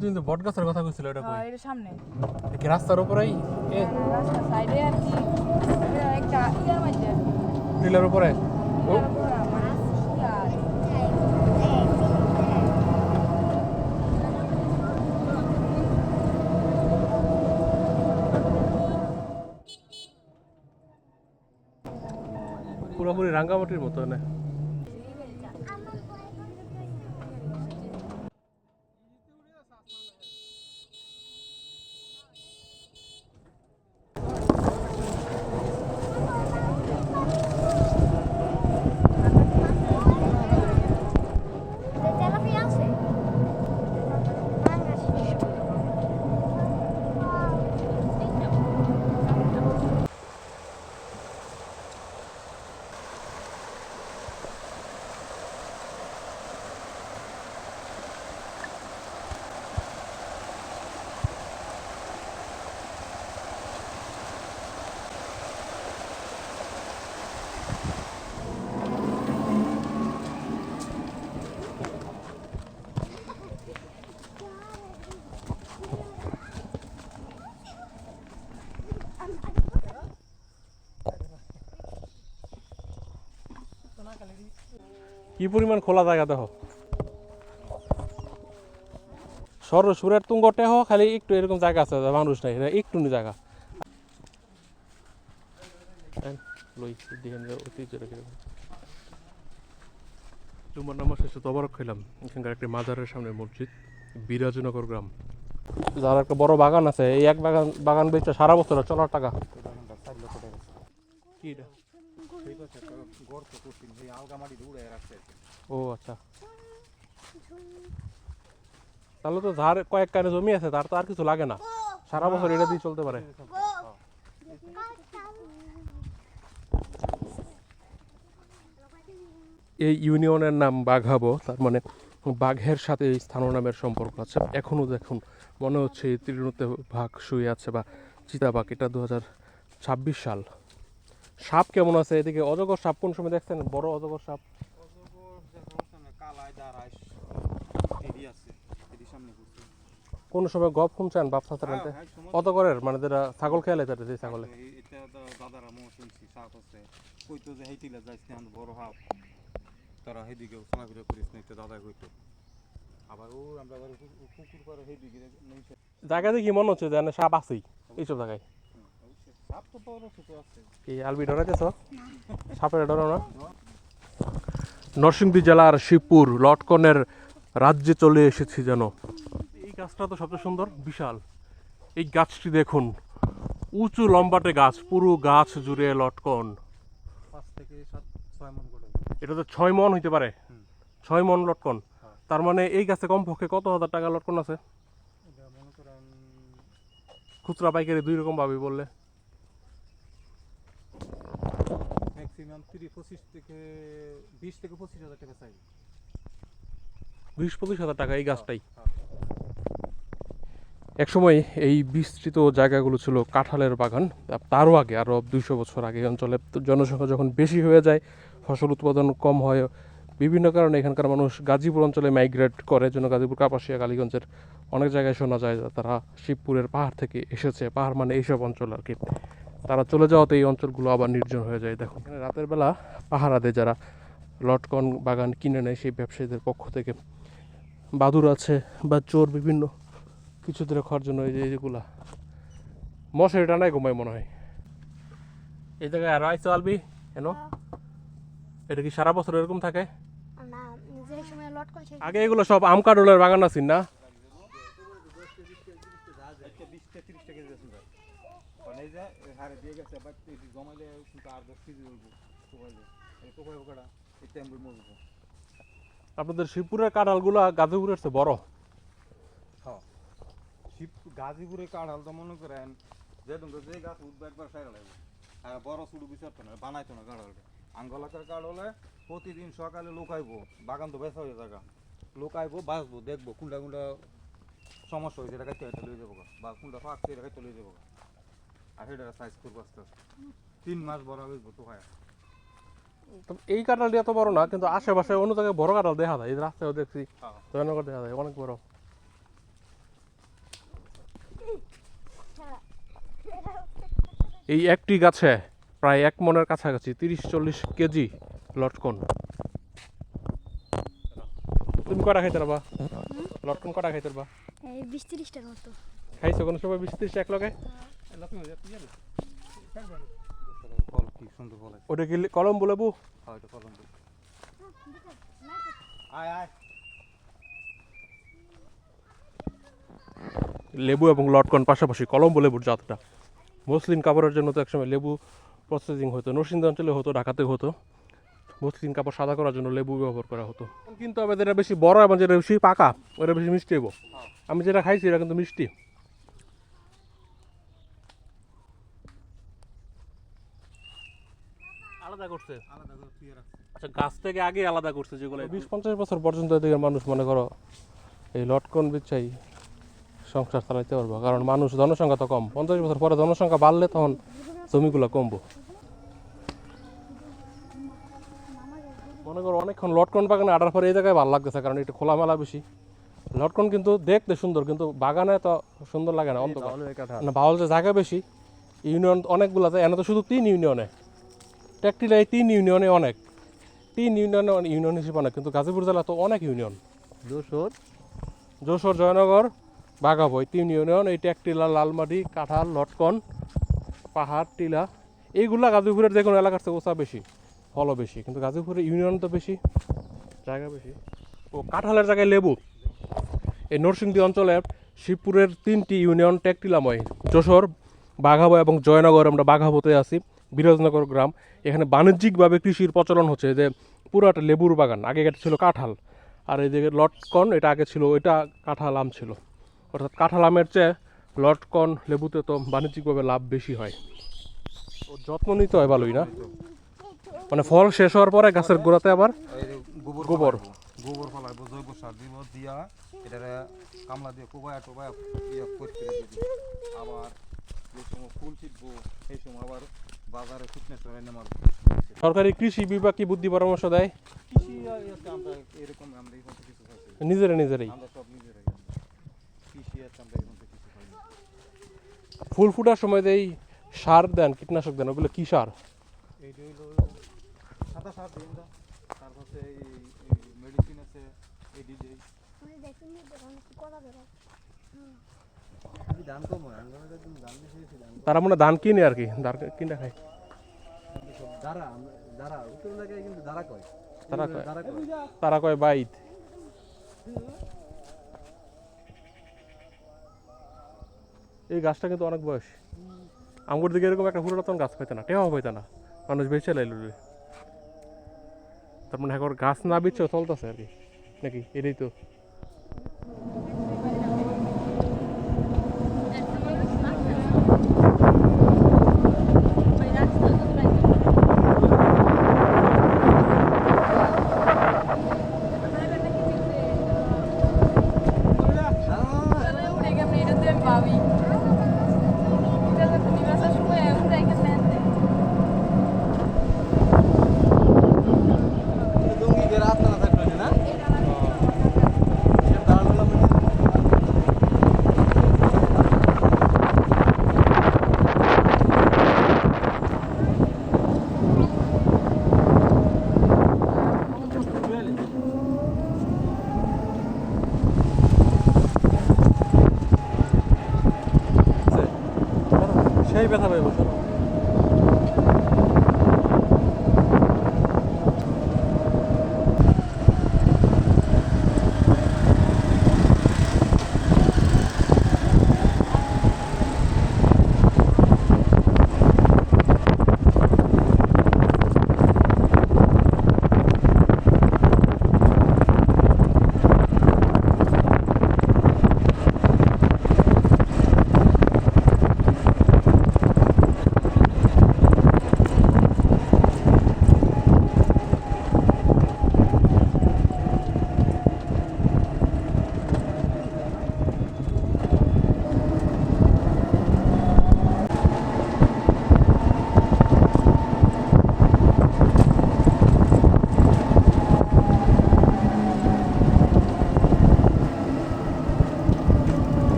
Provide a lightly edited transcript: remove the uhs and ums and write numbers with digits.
তুই তো বট গাছের কথা কইছিল এটা কই? হ্যাঁ এর সামনে। কি রাস্তার উপরেই? এ রাস্তার সাইডে আর কি একটা ইয়ার মধ্যে। টিলার উপরে? ও পুরোপুরি রাঙ্গামাটির মতো না? কি পরিমাণ খোলা জায়গা দেখো, সরসুরের তুঙ্গটে হোক খালি একটু এরকম জায়গা আছে মানুষ নাই, একটু জায়গা জুমার নামাজ শেষে তবরক খেলাম। এখানকার একটি মাজারের সামনে মসজিদ, বিরাজনগর গ্রাম। যার একটা বড় বাগান আছে, এই এক বাগান বেচে সারা বছর চলার টাকা। কি এটা? ও আচ্ছা, তাহলে তো যার কয়েক কানে জমি আছে তার তো আর কিছু লাগে না, সারা বছর এটা দিয়ে চলতে পারে। এই ইউনিয়নের নাম বাঘাবো, তার মানে বাঘের সাথে এই স্থানীয় নামের সম্পর্ক আছে। এখনো দেখুন মনে হচ্ছে এই তীরতে বাঘ শুয়ে আছে বা চিতাবাঘ। এটা 2026 সাল। সাপ কেমন আছে এদিকে? অজগর সাপ কোন সময় দেখছেন? বড় অজগর সাপ কোন সময় গপ শুনছেন? বাপ ছাত্র অজগরের মানে যেটা ছাগল খেয়ালে তাদের যে ছাগলে তারা হেদিকে চলাফেরা করিস না, দাদা কইতো। আবার ও আমরা পুকুর পাড়ে হেদিকে জায়গা দেখি মনে হচ্ছে যে সাপ আছেই এইসব জায়গায়। সাপ তো বড় ছোট আছে। কি আলবি ডরাইতেছ? সাপের ডরাও না? নরসিংদী জেলার শিবপুর লটকনের রাজ্যে চলে এসেছি যেন। এই গাছটা তো সবচেয়ে সুন্দর, বিশাল। এই গাছটি দেখুন, উঁচু লম্বাটে গাছ, পুরো গাছ জুড়ে লটকন। 5 থেকে 6 মণ করে। এটা তো 6 মণ হইতে পারে, 6 মণ লটকন। তার মানে এই গাছে কমপক্ষে কত হাজার টাকা লটকন আছে? এটা মনে করেন খুচরা পাইকারি দুই রকম ভাবে বললে ম্যাক্সিমাম 25 থেকে 25 হাজার টাকা চাই। 20-25 হাজার টাকা এই গাছটাই। একসময় এই বিস্তৃত জায়গাগুলো ছিল কাঁঠালের বাগান। তারও আগে, আরও 200 বছর আগে অঞ্চলে জনসংখ্যা যখন বেশি হয়ে যায়, ফসল উৎপাদন কম হয়, বিভিন্ন কারণে এখানকার মানুষ গাজীপুর অঞ্চলে মাইগ্রেট করে। জন্য গাজীপুর, কাপাসিয়া, কালীগঞ্জের অনেক জায়গায় শোনা যায় তারা শিবপুরের পাহাড় থেকে এসেছে। পাহাড় মানে এইসব অঞ্চল আর কি। তারা চলে যাওয়াতে এই অঞ্চলগুলো আবার নির্জন হয়ে যায়। দেখুন এখানে রাতের বেলা পাহারা দেয় যারা লটকন বাগান কিনে নেয় সেই ব্যবসায়ীদের পক্ষ থেকে। বাদুর আছে বা চোর বিভিন্ন কিছু দূরে খাওয়ার জন্য এই যে এইগুলা মশারি টানায় ঘুমায় মনে হয়। এই জায়গায় আরো আইসো আলবি কেন? এটা কি সারা বছর এরকম থাকে? আগে এগুলো সব আম কাঁঠালের বাগান আছে না? আপনাদের শিবপুরের কাঁঠালগুলা গাজীপুরের চেয়ে বড়। গাজীপুরে কাঁঠাল তো মনে করেন যে গাছ উঠবে একবার সাইরা লাগবে, আর বড় শুরু বিচারতো না, বানাইতো না কাঁঠালটা। আঙ্গলাকার কাঁঠালে প্রতিদিন সকালে লোকাইবো, বাগান তো বেচা হয়ে জায়গা, লোকাইবো, বাঁচবো, দেখবো কোনটা কোনটা সমস্যা হয়েছে, এটা কাটতে এটা লয়ে যাবো, বা কোনটা ফাঁকছে এটা কাটতে লয়ে যাবো, আর সেটা সাইজ করবো আস্তে আস্তে 3 মাস বড় হইব তো হয়। এই কাঁঠালটি এত বড় না, কিন্তু আশেপাশে অন্য জায়গায় বড় কাঁঠাল দেখা যায়। এই রাস্তায় দেখছি জয়নগর দেখা যায় অনেক বড়। এই একটি গাছে প্রায় 1 মনের কাছাকাছি 30-40 কেজি লটকন। তুমি কটা খাইতে পারবা? লটকন কটা খাইতে পারবা? এই 20-30টার মতো। খাইছো কোনো সময় 20-30 এক লগে? ফল কি সুন্দর ফল আছে। ওটা কি কলম্বো লেবু? হ্যাঁ এটা কলম। আয় আয়। লেবু এবং লটকন পাশাপাশি কলম্বো লেবুর জাতটা। মসলিন কাপড়ের জন্য তো একসময় লেবু প্রসেসিং হতো, নরসিংদী অঞ্চলে হতো, ঢাকাতে হতো। মসলিন কাপড় সাদা করার জন্য লেবু ব্যবহার করা হতো। কিন্তু আবার যেটা বেশি বড় এবং যেটা বেশি পাকা ওটা বেশি মিষ্টি হবো। আমি যেটা খাইছি এটা কিন্তু মিষ্টি। আলাদা করছে, আলাদা করে তুই রাখছিস। আচ্ছা গাছ থেকে আগে আলাদা করছে যেগুলো 20-50 বছর পর্যন্ত এদিকে মানুষ মনে করো এই লটকন বিচ্ছাই সংসার চালাইতে পারবো, কারণ মানুষ জনসংখ্যা তো কম। 50 বছর পরে জনসংখ্যা বাড়লে তখন জমিগুলো কমবো। মনে করো অনেকক্ষণ লটকন বাগানে আটার পরে এই জায়গায় ভালো লাগতেছে, কারণ একটু খোলামেলা বেশি। লটকন কিন্তু দেখতে সুন্দর, কিন্তু বাগানে তো সুন্দর লাগে না, অন্ধকার না। বাউল যে জায়গা বেশি, ইউনিয়ন অনেকগুলো যায়, এনে তো শুধু 3 ইউনিয়নে ট্যাকটিলা, এই 3 ইউনিয়নে অনেক, 3 ইউনিয়নে ইউনিয়ন হিসেবে অনেক, কিন্তু গাজীপুর জেলা তো অনেক ইউনিয়ন। যশোর, জয়নগর, বাঘাবই 3 ইউনিয়ন। এই ট্যাকটিলা, লালমাটি, কাঁঠাল, লটকন, পাহাড়, টিলা, এইগুলা গাজীপুরের যে কোনো এলাকার চেয়ে ওসা বেশি, ফলও বেশি, কিন্তু গাজীপুরের ইউনিয়ন তো বেশি, জায়গা বেশি। ও কাঁঠালের জায়গায় লেবু। এই নরসিংদী অঞ্চলের শিবপুরের 3টি ইউনিয়ন ট্যাকটিলাময়, যশোর, বাঘাবো এবং জয়নগর। আমরা বাঘাবোতে আছি, বিরাজনগর গ্রাম। এখানে বাণিজ্যিকভাবে কৃষির প্রচলন হচ্ছে, যে পুরাটা লেবুর বাগান। আগে এটা ছিল কাঁঠাল, আর এই যে লটকন এটা আগে ছিল, ওইটা কাঁঠাল আম ছিল। অর্থাৎ কাঁঠাল আমের চেয়ে লটকন লেবুতে তো বাণিজ্যিকভাবে লাভ বেশি হয়। ও যত্ন নিতে হয় ভালোই না, মানে ফল শেষ হওয়ার পরে গাছের গোড়াতে আবার এই যে গোবর গোবর ফলাইবো, জৈব সার দিব, দিয়া এটারে কামলা দিয়ে কোবায়া টোবায়া ইয়া করতে দিবি। আবার যে সময় ফুল ছিটবো সেই সময় আবার বাজারে ফিটনেস করে নেমার। সরকারি কৃষি বিভাগ কি বুদ্ধি পরামর্শ দেয়? কৃষি আছে আমরা এরকম, আমরা এই কিছু আছে, নিজেরাই আমরা সব নিজেরাই। কৃষি আছে আমরা এরকম কিছু পাই না। ফুল ফুটার সময় যে এই সার দেন, কীটনাশক দেন, ওগুলো কি সার? এইটা হইলো সাদা সার দিন দা, তারপর এই মেডিসিন আছে এই ডিজে। আমি দেখুন কলা বের ধান কম হয়, আমরা একদম ধান বেশি বেশি ধান। তারা মনে হয় ধান কিনে আর কি, ধান কিনে খায়। দাঁড়া দাঁড়া উত্তর এলাকায় কিন্তু দাঁড়া কয়, তারা কয় বাইত। এই গাছটা কিন্তু অনেক বয়স। আমার দিকে এরকম একটা পুরাতন গাছ পাইতে না, টেহাও পাইতে না, মানুষ বেঁচে লাইল। তার মানে এখন গাছ না বেচেও চলতেছে আর কি, নাকি? এটাই তো। সেই ব্যথা পাইব।